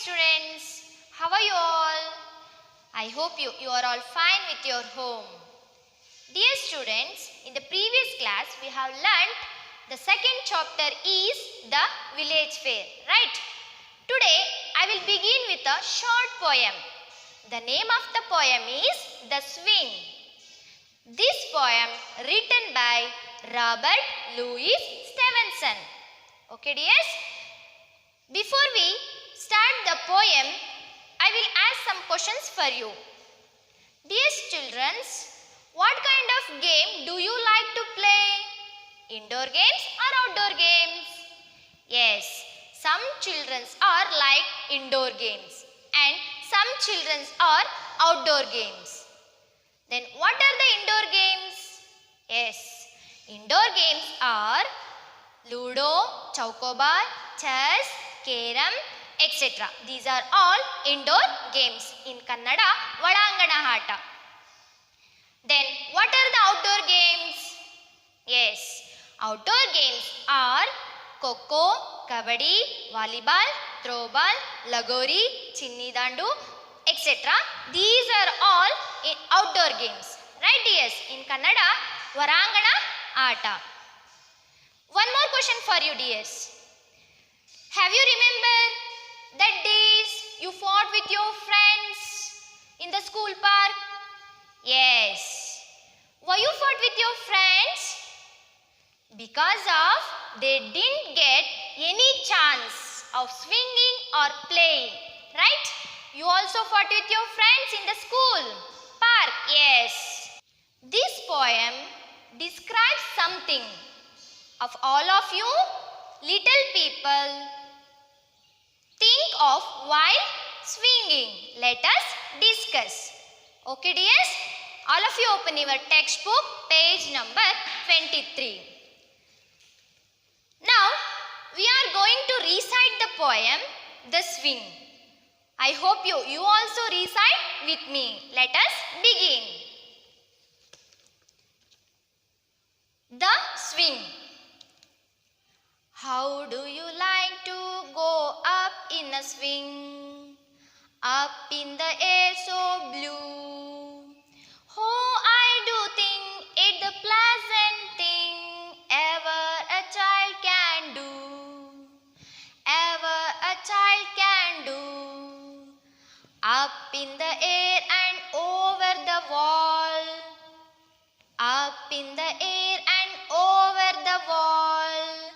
students. How are you all? I hope you are all fine with your home. Dear students, in the previous class we have learnt the second chapter is the village fair, right? Today I will begin with a short poem. The name of the poem is The Swing. This poem written by Robert Louis Stevenson. Okay dears? Before we start the poem, I will ask some questions for you. Dear children, what kind of game do you like to play? Indoor games or outdoor games? Yes, some children are like indoor games and some children are outdoor games. Then what are the indoor games? Yes, indoor games are Ludo, Chowkobar, chess, Carom, etc. These are all indoor games. In Kannada, Vadangana Hata. Then what are the outdoor games? Yes, outdoor games are Kho-Kho, Kabaddi, Volleyball, Throwball, Lagori, Chinni Dandu, etc. These are all in outdoor games. Right, yes. In Kannada, Varangana Ata. One more question for you, dears. Have you remembered that days you fought with your friends in the school park? Yes. Why you fought with your friends? Because of they didn't get any chance of swinging or playing. Right? You also fought with your friends in the school park. Yes. This poem describes something of all of you little people think of while swinging. Let us discuss. Okay dears? All of you open your textbook, page number 23. Now, we are going to recite the poem, The Swing. I hope you also recite with me. Let us begin. The Swing. How do you like to go up in a swing? Up in the air so blue. Oh, I do think it the pleasant thing ever a child can do. Ever a child can do. Up in the air and over the wall. Up in the air and over the wall.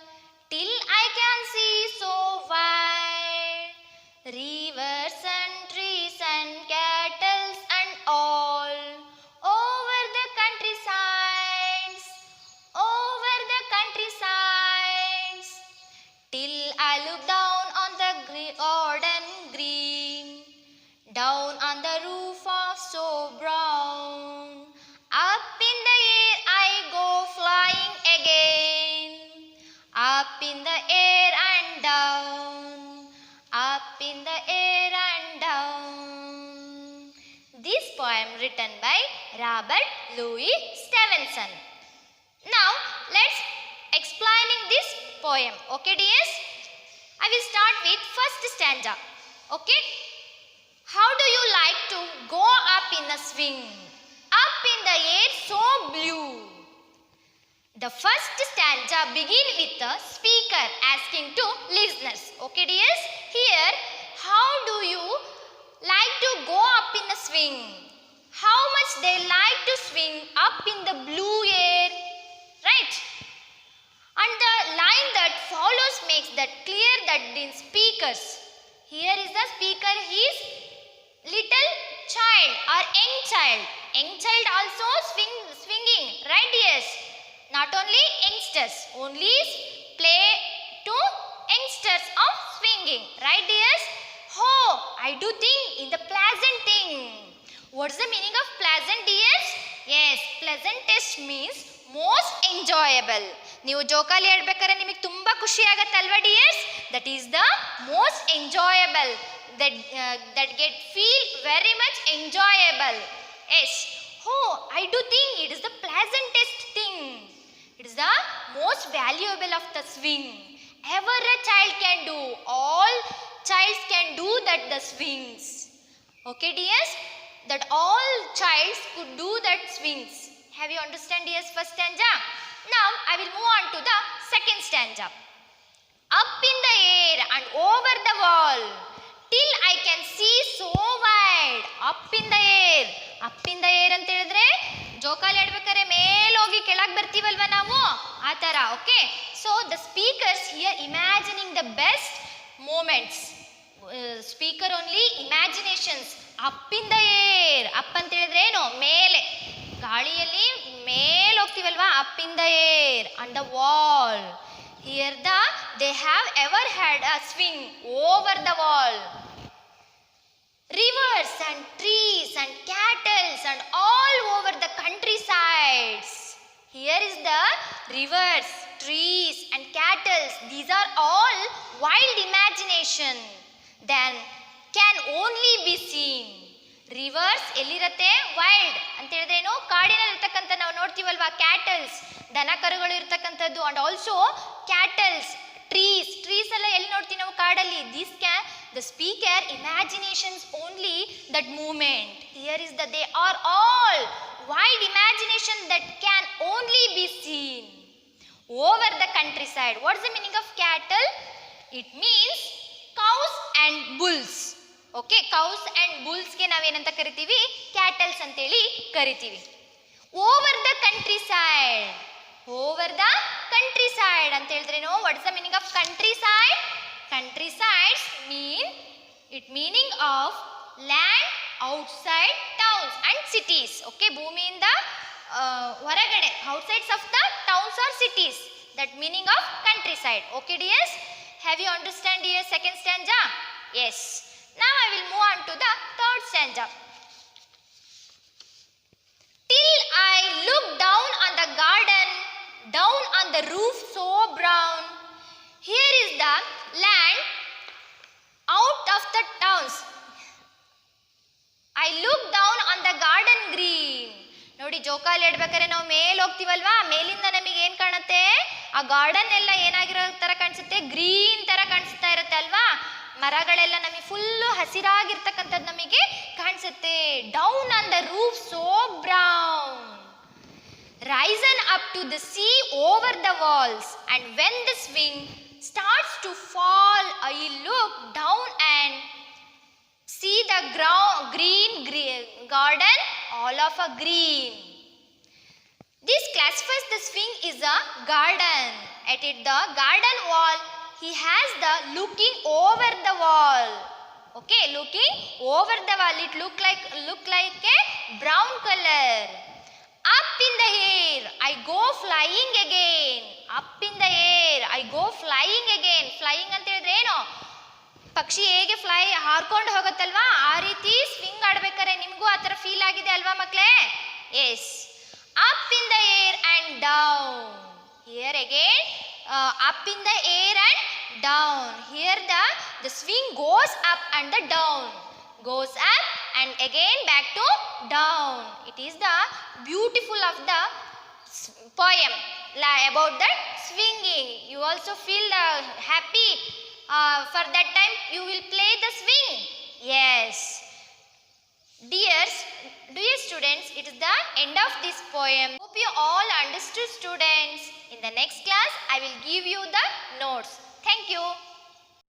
Till I can see so wide, rivers and trees and cattle and all, over the countrysides, till I look down on the garden green, down on the roof of so brown. Up in the air I go flying again. Up in the air and down, up in the air and down. This poem written by Robert Louis Stevenson. Now, let's explaining this poem. Okay, dears? I will start with first stanza. Okay? How do you like to go up in a swing? Up in the air so blue. The first stanza begin with the speaker asking to listeners. Okay dears? Here, how do you like to go up in a swing? How much they like to swing up in the blue air? Right? And the line that follows makes that clear that in speakers. Here is the speaker, his little child or young child. Young child also swinging. Right dears? Not only youngsters, only play to youngsters of swinging. Right dears? Oh, I do think in the pleasant thing. What's the meaning of pleasant dears? Yes, pleasantest means most enjoyable. ನೀವು ಜೋಕಾಲಿ ಆಡಬೇಕಾದ್ರೆ ನಿಮಗೆ ತುಂಬ ಖುಷಿ ಆಗುತ್ತೆ ಅಲ್ವಾ dears? That is the most enjoyable. That get feel very much enjoyable. Yes. Oh, I do think it is the pleasantest thing. It is the most valuable of the swing. Ever a child can do. All childs can can do that the swings. Okay dears, that all childs could do that swings. Have you understand dears first stanza? Now I will move on to the second stanza. Up in the air and over the wall till I can see so wide. Up in the air. Up in the air ಅಂತ ಹೇಳಿದ್ರೆ ಜೋಕಾಲಿ ಆಡ್ಬೇಕಾದ್ರೆ ಮೇಲೆ ಹೋಗಿ ಕೆಳಗೆ ಬರ್ತೀವಲ್ವಾ ನಾವು ಆ ತರ. Okay, so the speakers here imagining the best moments. Speaker only imaginations. Up in the air. Up ಅಂತ ಹೇಳಿದ್ರೆ ಏನು? ಮೇಲೆ, ಗಾಳಿಯಲ್ಲಿ ಮೇಲೆ ಹೋಗ್ತೀವಲ್ವಾ, up in the air and the wall. Here they have ever had a swing over the wall. Rivers and trees and cattle and all over the countrysides. Here is the rivers, trees and cattle. These are all wild imagination. Then can only be seen. Rivers ಎಲ್ಲಿರತ್ತೆ? Wild ಅಂತ ಹೇಳಿದ್ರೆ ಏನು? ಕಾಡಿನಲ್ಲಿ ಇರ್ತಕ್ಕಂಥ ನಾವು ನೋಡ್ತೀವಲ್ವಾ cattles, ದನ ಕರುಗಳು ಇರ್ತಕ್ಕಂಥದ್ದು. And also cattles, trees. Trees ಎಲ್ಲ ಎಲ್ಲಿ ನೋಡ್ತೀವಿ ನಾವು? ಕಾಡಲ್ಲಿ. This can the speaker imaginations only that moment. Here is the they are all wild imagination that can only be seen over the countryside. What is the meaning of cattle? It means cows and bulls. Okay, cows and ಬುಲ್ಸ್ಗೆ ನಾವೇನಂತ ಕರಿತೀವಿ? Cattles ಅಂತೇಳಿ ಕರಿತೀವಿ. Over the countryside. Over the countryside ಅಂತ ಹೇಳಿದ್ರೇನು? What is the meaning of countryside? Countrysides mean it meaning of land outside towns and cities. Okay, ಭೂಮಿಯಿಂದ ಹೊರಗಡೆ, outsides of the towns or cities. That meaning of countryside. Okay dears, have you understand dear second stanza? Yes. Now I will move on to the third stanza. Till I look down on the garden, down on the roof so brown. Here is the land out of the towns. I look down on the garden green. ನೋಡಿ, ಜೋಕಾಲಿ ಆಡ್ಬೇಕಾದ್ರೆ ನಾವು ಮೇಲೆ ಹೋಗ್ತೀವಲ್ವಾ, ಮೇಲಿಂದ ನಮಗೆ ಏನು ಕಾಣುತ್ತೆ? ಆ garden ಎಲ್ಲ ಏನಾಗಿರೋ ತರ ಕಾಣಿಸುತ್ತೆ? ಗ್ರೀನ್ ತರ ಕಾಣಿಸ್ತಾ ಇರುತ್ತೆ ಅಲ್ವಾ. ಮರಗಳೆಲ್ಲ ನಮಗೆ ಫುಲ್ಲು ಹಸಿರಾಗಿರ್ತಕ್ಕಂಥದ್ದು ನಮಗೆ ಕಾಣಿಸುತ್ತೆ. Down on the roof so brown. Risen up to the sea over the walls and when the swing starts to fall I look down and see the green garden all of a green. This classifies the swing is a garden. At it the garden wall he has the looking over the wall. Okay, looking over the wall. It look like a brown color. Up in the air I go flying again. Up in the air I go flying again. Flying ಅಂತ ಹೇಳಿದ್ರೆ ಏನು? ಪಕ್ಷಿ ಹೇಗೆ ಹಾರ್ಕೊಂಡು ಹೋಗುತ್ತಲ್ವಾ, ಆ ರೀತಿ swing ಆಡ್ಬೇಕಾರೆ ನಿಮಗೂ ಆ ಥರ ಫೀಲ್ ಆಗಿದೆ ಅಲ್ವಾ ಮಕ್ಕಳೇ? Yes. Up in the air and down. Here again up in the air and down. Here the swing goes up and the down. Goes up and again back to down. It is the beautiful of the poem about that swinging. You also feel the happy. For that time you will play the swing. Yes. Dear students, it is the end of this poem. Hope you all understood students. In the next class I will give you the notes. Thank you.